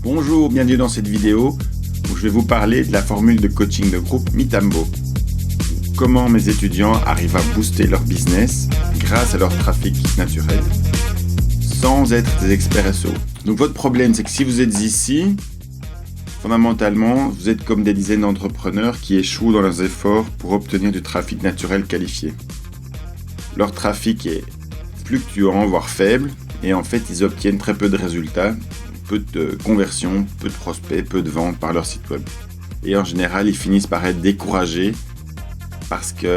Bonjour, bienvenue dans cette vidéo où je vais vous parler de la formule de coaching de groupe Mitambo. Comment mes étudiants arrivent à booster leur business grâce à leur trafic naturel sans être des experts SEO. Donc votre problème, c'est que si vous êtes ici, fondamentalement, vous êtes comme des dizaines d'entrepreneurs qui échouent dans leurs efforts pour obtenir du trafic naturel qualifié. Leur trafic est fluctuant, voire faible, et en fait, ils obtiennent très peu de résultats, peu de conversions, peu de prospects, peu de ventes par leur site web. Et en général, ils finissent par être découragés parce qu'ils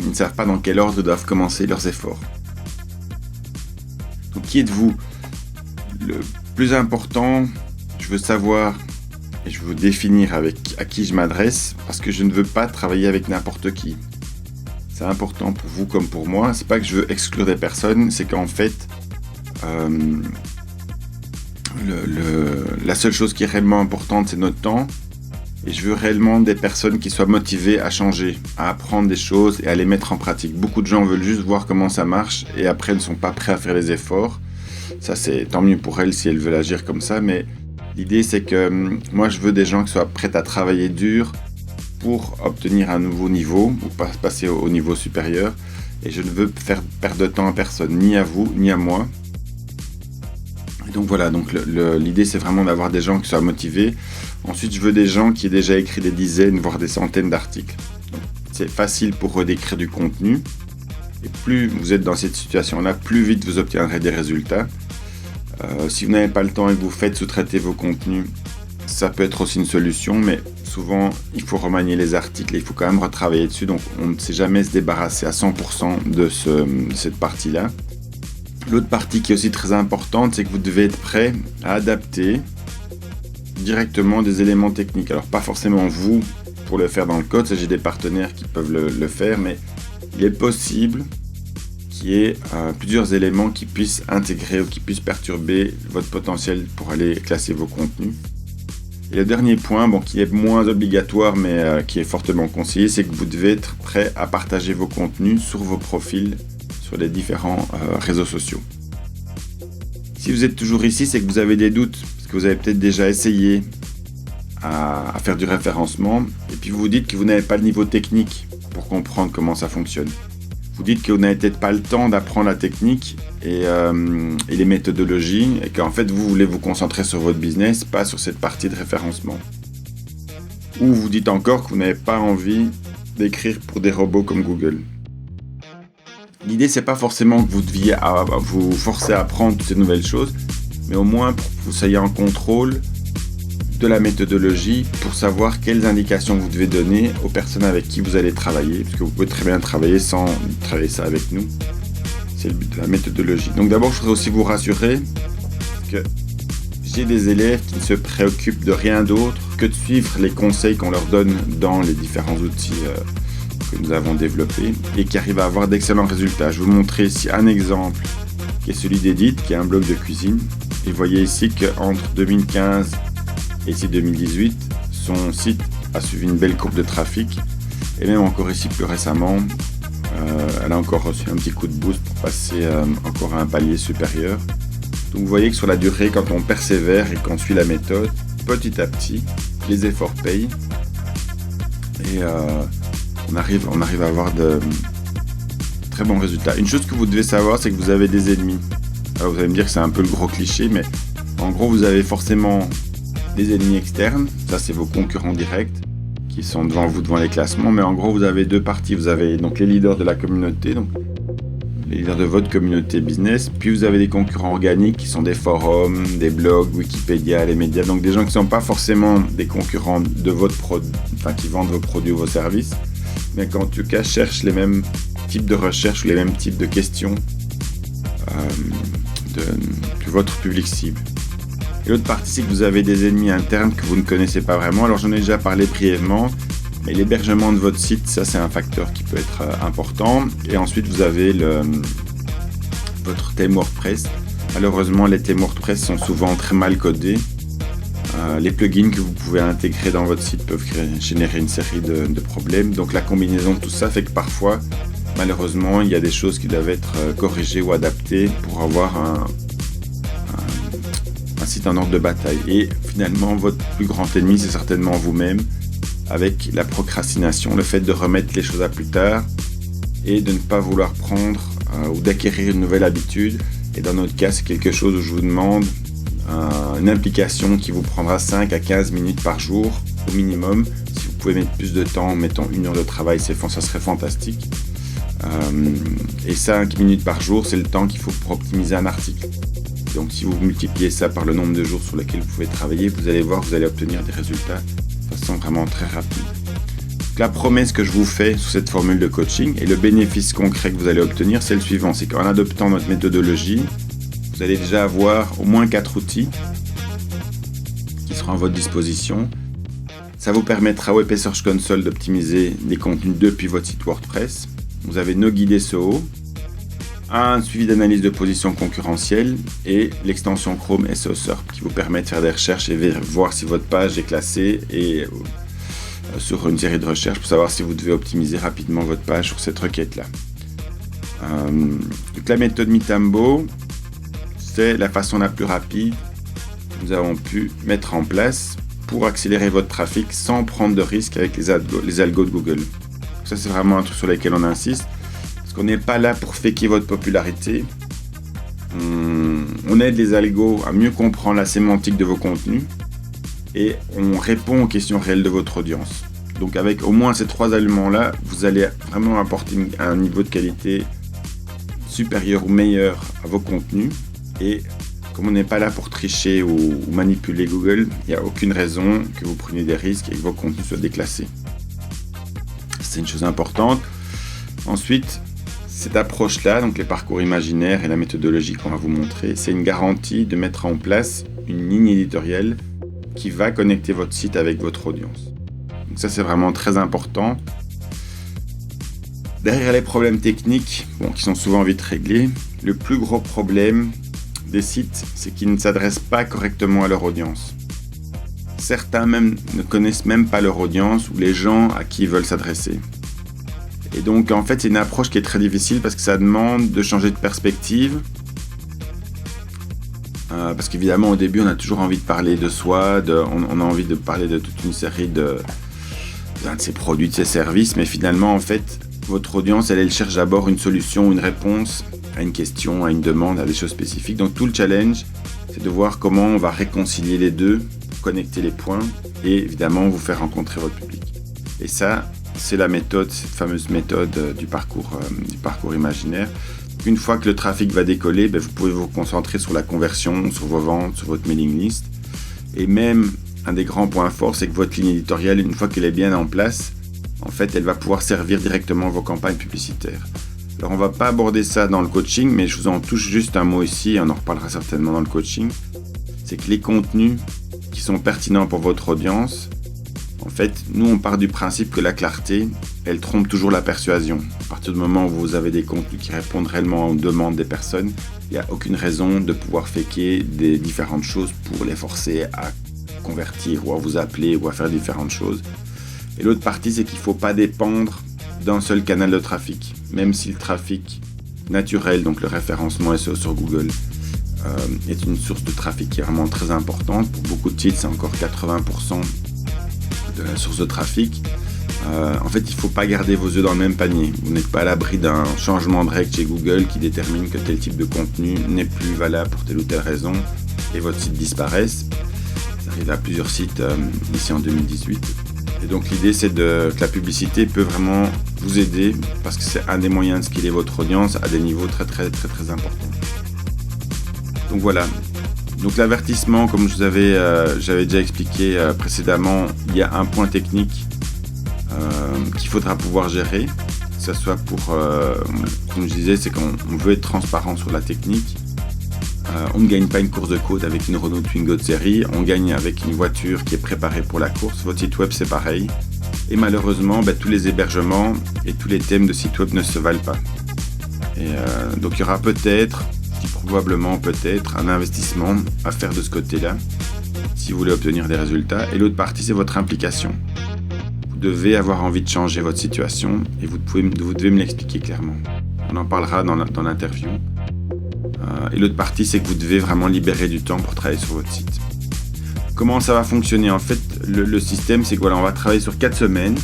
ne savent pas dans quel ordre doivent commencer leurs efforts. Donc, qui êtes-vous ? Le plus important, je veux savoir et je veux vous définir à qui je m'adresse parce que je ne veux pas travailler avec n'importe qui. C'est important pour vous comme pour moi. C'est pas que je veux exclure des personnes, c'est qu'en fait, la seule chose qui est réellement importante, c'est notre temps. Et je veux réellement des personnes qui soient motivées à changer, à apprendre des choses et à les mettre en pratique. Beaucoup de gens veulent juste voir comment ça marche et après ne sont pas prêts à faire les efforts. Ça, c'est tant mieux pour elles si elles veulent agir comme ça. Mais l'idée, c'est que moi, je veux des gens qui soient prêts à travailler dur pour obtenir un nouveau niveau ou passer au niveau supérieur. Et je ne veux faire perdre de temps à personne, ni à vous, ni à moi. Donc voilà, l'idée c'est vraiment d'avoir des gens qui soient motivés. Ensuite, je veux des gens qui aient déjà écrit des dizaines, voire des centaines d'articles. Donc, c'est facile pour eux d'écrire du contenu. Et plus vous êtes dans cette situation-là, plus vite vous obtiendrez des résultats. Si vous n'avez pas le temps et que vous faites sous-traiter vos contenus, ça peut être aussi une solution, mais souvent il faut remanier les articles et il faut quand même retravailler dessus. Donc on ne sait jamais se débarrasser à 100% de cette partie-là. L'autre partie qui est aussi très importante, c'est que vous devez être prêt à adapter directement des éléments techniques. Alors pas forcément vous pour le faire dans le code, ça j'ai des partenaires qui peuvent le faire, mais il est possible qu'il y ait plusieurs éléments qui puissent intégrer ou qui puissent perturber votre potentiel pour aller classer vos contenus. Et le dernier point, qui est moins obligatoire mais qui est fortement conseillé, c'est que vous devez être prêt à partager vos contenus sur vos profils sur les différents réseaux sociaux. Si vous êtes toujours ici, c'est que vous avez des doutes, parce que vous avez peut-être déjà essayé à faire du référencement, et puis vous vous dites que vous n'avez pas le niveau technique pour comprendre comment ça fonctionne. Vous dites que vous n'avez peut-être pas le temps d'apprendre la technique et les méthodologies, et qu'en fait vous voulez vous concentrer sur votre business, pas sur cette partie de référencement. Ou vous dites encore que vous n'avez pas envie d'écrire pour des robots comme Google. L'idée, c'est pas forcément que vous deviez vous forcer à apprendre toutes ces nouvelles choses, mais au moins pour que vous soyez en contrôle de la méthodologie pour savoir quelles indications vous devez donner aux personnes avec qui vous allez travailler, parce que vous pouvez très bien travailler sans travailler ça avec nous. C'est le but de la méthodologie. Donc d'abord, je voudrais aussi vous rassurer que j'ai des élèves qui ne se préoccupent de rien d'autre que de suivre les conseils qu'on leur donne dans les différents outils que nous avons développé et qui arrivent à avoir d'excellents résultats. Je vais vous montrer ici un exemple qui est celui d'Edith, qui est un blog de cuisine. Et vous voyez ici qu'entre 2015 et ici 2018, son site a suivi une belle courbe de trafic. Et même encore ici plus récemment, elle a encore reçu un petit coup de boost pour passer encore à un palier supérieur. Donc vous voyez que sur la durée, quand on persévère et qu'on suit la méthode, petit à petit, les efforts payent. Et on arrive à avoir de très bons résultats. Une chose que vous devez savoir, c'est que vous avez des ennemis. Alors vous allez me dire que c'est un peu le gros cliché, mais en gros, vous avez forcément des ennemis externes. Ça, c'est vos concurrents directs qui sont devant vous, devant les classements. Mais en gros, vous avez deux parties. Vous avez donc les leaders de la communauté, donc les leaders de votre communauté business. Puis vous avez des concurrents organiques qui sont des forums, des blogs, Wikipédia, les médias. Donc des gens qui ne sont pas forcément des concurrents de votre produit, qui vendent vos produits ou vos services, mais qu'en tout cas cherchent les mêmes types de recherches ou les mêmes types de questions que votre public cible. Et l'autre partie, c'est que vous avez des ennemis internes que vous ne connaissez pas vraiment. Alors j'en ai déjà parlé brièvement, mais l'hébergement de votre site, ça c'est un facteur qui peut être important. Et ensuite vous avez votre thème WordPress. Malheureusement, les thèmes WordPress sont souvent très mal codés. Les plugins que vous pouvez intégrer dans votre site peuvent générer une série de problèmes. Donc la combinaison de tout ça fait que parfois, malheureusement, il y a des choses qui doivent être corrigées ou adaptées pour avoir un site c'est un ordre de bataille. Et finalement, votre plus grand ennemi, c'est certainement vous-même, avec la procrastination, le fait de remettre les choses à plus tard et de ne pas vouloir prendre ou d'acquérir une nouvelle habitude. Et dans notre cas, c'est quelque chose où je vous demande une implication qui vous prendra 5 à 15 minutes par jour au minimum. Si vous pouvez mettre plus de temps, mettons 1 heure de travail, ça serait fantastique. Et 5 minutes par jour, c'est le temps qu'il faut pour optimiser un article. Donc si vous multipliez ça par le nombre de jours sur lesquels vous pouvez travailler, vous allez voir, vous allez obtenir des résultats de façon vraiment très rapide. Donc, la promesse que je vous fais sur cette formule de coaching et le bénéfice concret que vous allez obtenir, c'est le suivant. C'est qu'en adoptant notre méthodologie, vous allez déjà avoir au moins 4 outils qui seront à votre disposition. Ça vous permettra au EP Search Console d'optimiser les contenus depuis votre site WordPress. Vous avez nos guides SEO, un suivi d'analyse de position concurrentielle et l'extension Chrome SEO SERP qui vous permet de faire des recherches et voir si votre page est classée et sur une série de recherches pour savoir si vous devez optimiser rapidement votre page sur cette requête-là. Donc la méthode Mitambo, c'est la façon la plus rapide que nous avons pu mettre en place pour accélérer votre trafic sans prendre de risques avec les algos de Google. Ça, c'est vraiment un truc sur lequel on insiste. Parce qu'on n'est pas là pour faker votre popularité. On aide les algos à mieux comprendre la sémantique de vos contenus. Et on répond aux questions réelles de votre audience. Donc avec au moins ces 3 éléments-là, vous allez vraiment apporter un niveau de qualité supérieur ou meilleur à vos contenus. Et comme on n'est pas là pour tricher ou manipuler Google, il n'y a aucune raison que vous preniez des risques et que vos contenus soient déclassés. C'est une chose importante. Ensuite, cette approche-là, donc les parcours imaginaires et la méthodologie qu'on va vous montrer, c'est une garantie de mettre en place une ligne éditoriale qui va connecter votre site avec votre audience. Donc ça, c'est vraiment très important. Derrière les problèmes techniques, qui sont souvent vite réglés, le plus gros problème des sites, c'est qu'ils ne s'adressent pas correctement à leur audience. Certains même ne connaissent même pas leur audience ou les gens à qui ils veulent s'adresser. Et donc en fait c'est une approche qui est très difficile parce que ça demande de changer de perspective. Parce qu'évidemment au début on a toujours envie de parler de soi, on a envie de parler de toute une série de ses produits, de ses services, mais finalement en fait votre audience elle cherche d'abord une solution, une réponse à une question, à une demande, à des choses spécifiques. Donc tout le challenge c'est de voir comment on va réconcilier les deux, connecter les points et évidemment vous faire rencontrer votre public. Et ça, c'est la méthode, cette fameuse méthode du parcours imaginaire. Une fois que le trafic va décoller, vous pouvez vous concentrer sur la conversion, sur vos ventes, sur votre mailing list. Et même, un des grands points forts, c'est que votre ligne éditoriale, une fois qu'elle est bien en place, en fait, elle va pouvoir servir directement vos campagnes publicitaires. Alors, on ne va pas aborder ça dans le coaching, mais je vous en touche juste un mot ici, et on en reparlera certainement dans le coaching. C'est que les contenus qui sont pertinents pour votre audience, en fait, nous on part du principe que la clarté, elle trompe toujours la persuasion. À partir du moment où vous avez des contenus qui répondent réellement aux demandes des personnes, il n'y a aucune raison de pouvoir faker des différentes choses pour les forcer à convertir ou à vous appeler ou à faire différentes choses. Et l'autre partie, c'est qu'il ne faut pas dépendre d'un seul canal de trafic. Même si le trafic naturel, donc le référencement SEO sur Google, est une source de trafic qui est vraiment très importante. Pour beaucoup de sites, c'est encore 80% de la source de trafic. En fait, il ne faut pas garder vos œufs dans le même panier. Vous n'êtes pas à l'abri d'un changement de règle chez Google qui détermine que tel type de contenu n'est plus valable pour telle ou telle raison et votre site disparaisse. Ça arrive à plusieurs sites ici en 2018. Et donc l'idée, c'est que la publicité peut vraiment vous aider parce que c'est un des moyens de skiller votre audience à des niveaux très très très très importants. Donc voilà. Donc l'avertissement, comme j'avais déjà expliqué précédemment, il y a un point technique qu'il faudra pouvoir gérer. Que ce soit pour, comme je disais, c'est qu'on veut être transparent sur la technique. On ne gagne pas une course de côte avec une Renault Twingo de série, on gagne avec une voiture qui est préparée pour la course. Votre site web, c'est pareil. Et malheureusement, tous les hébergements et tous les thèmes de site web ne se valent pas. Et donc il y aura probablement un investissement à faire de ce côté-là si vous voulez obtenir des résultats. Et l'autre partie, c'est votre implication. Vous devez avoir envie de changer votre situation et vous devez me l'expliquer clairement. On en parlera dans l'interview. Et l'autre partie, c'est que vous devez vraiment libérer du temps pour travailler sur votre site. Comment ça va fonctionner? En fait, le système, c'est que voilà, on va travailler sur 4 semaines.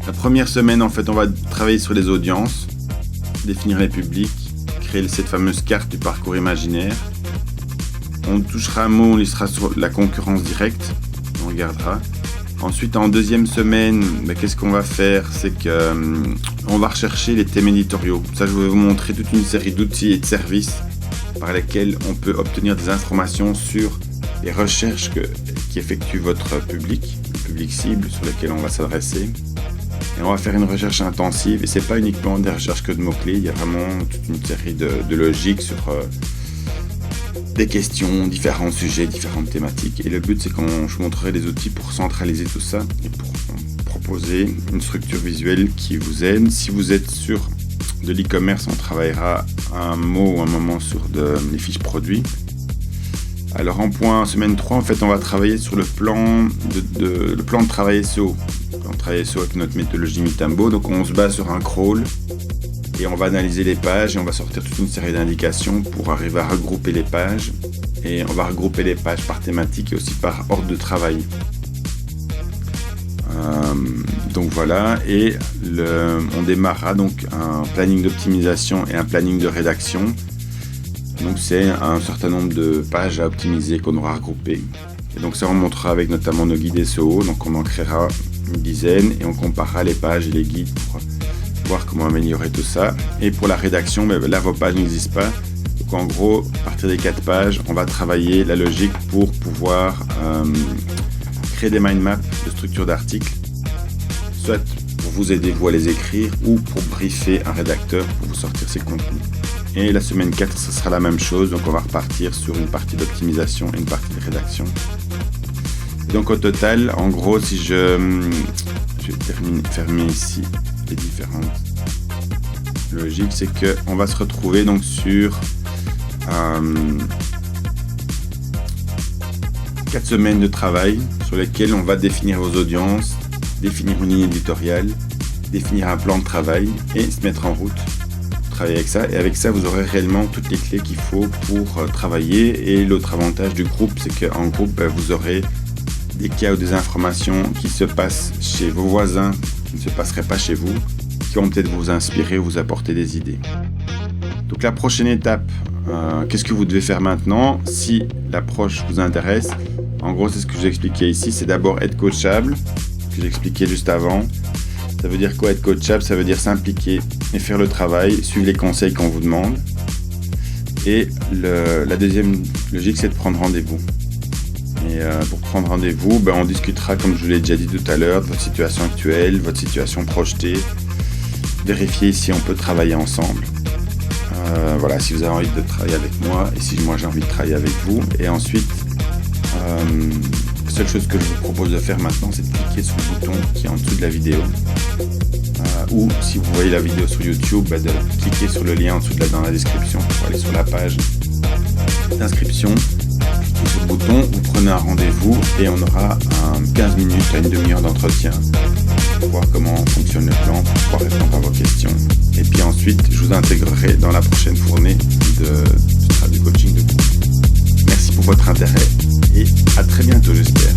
La première semaine, en fait, on va travailler sur les audiences, définir les publics, créer cette fameuse carte du parcours imaginaire. On touchera un mot, on listera sur la concurrence directe, on regardera. Ensuite, en deuxième semaine, qu'est-ce qu'on va faire? C'est qu'on va rechercher les thèmes éditoriaux. Ça, je vais vous montrer toute une série d'outils et de services par lesquels on peut obtenir des informations sur les recherches qu'effectue votre public, le public cible sur lequel on va s'adresser. Et on va faire une recherche intensive. Et c'est pas uniquement des recherches que de mots-clés, il y a vraiment toute une série de logiques sur des questions, différents sujets, différentes thématiques. Et le but, c'est je vous montrerai des outils pour centraliser tout ça et pour proposer une structure visuelle qui vous aide. Si vous êtes sur de l'e-commerce, on travaillera un mot ou un moment sur les fiches produits. Alors en semaine 3, en fait, on va travailler sur le plan de travail SEO. On travaille SEO avec notre méthodologie Mitambo, donc on se base sur un crawl et on va analyser les pages et on va sortir toute une série d'indications pour arriver à regrouper les pages. Et on va regrouper les pages par thématique et aussi par ordre de travail. Donc voilà, et on démarrera donc un planning d'optimisation et un planning de rédaction. Donc c'est un certain nombre de pages à optimiser qu'on aura regroupées. Et donc ça on montrera avec notamment nos guides SEO, donc on en créera une dizaine et on comparera les pages et les guides pour voir comment améliorer tout ça. Et pour la rédaction, là vos pages n'existent pas. Donc en gros, à partir des 4 pages, on va travailler la logique pour pouvoir créer des mind maps de structure d'articles, soit pour vous aider vous à les écrire ou pour briefer un rédacteur pour vous sortir ses contenus. Et la semaine 4, ce sera la même chose, donc on va repartir sur une partie d'optimisation et une partie de rédaction. Et donc au total, en gros, si je vais fermer ici les différentes logiques, c'est qu'on va se retrouver donc sur 4 semaines de travail sur lesquelles on va définir vos audiences, définir une ligne éditoriale, définir un plan de travail et se mettre en route. Avec ça, et avec ça vous aurez réellement toutes les clés qu'il faut pour travailler. Et l'autre avantage du groupe, c'est qu'en groupe vous aurez des cas ou des informations qui se passent chez vos voisins qui ne se passeraient pas chez vous, qui vont peut-être vous inspirer ou vous apporter des idées. Donc la prochaine étape, qu'est-ce que vous devez faire maintenant si l'approche vous intéresse? En gros, c'est ce que je vous ai expliqué ici, c'est d'abord être coachable, ce que j'expliquais juste avant. Ça veut dire quoi être coachable? Ça veut dire s'impliquer et faire le travail, suivre les conseils qu'on vous demande. Et la deuxième logique, c'est de prendre rendez-vous. Et pour prendre rendez-vous, on discutera, comme je vous l'ai déjà dit tout à l'heure, de votre situation actuelle, votre situation projetée. Vérifier si on peut travailler ensemble. Voilà, si vous avez envie de travailler avec moi et si moi j'ai envie de travailler avec vous. Et ensuite, la seule chose que je vous propose de faire maintenant, c'est de cliquer sur le bouton qui est en dessous de la vidéo. Ou si vous voyez la vidéo sur YouTube, de cliquer sur le lien en dessous dans la description pour aller sur la page d'inscription. Cliquez sur le bouton, vous prenez un rendez-vous et on aura 15 minutes à une demi-heure d'entretien pour voir comment fonctionne le plan, pour pouvoir répondre à vos questions. Et puis ensuite, je vous intégrerai dans la prochaine fournée du coaching de groupe. Merci pour votre intérêt et à très bientôt, j'espère.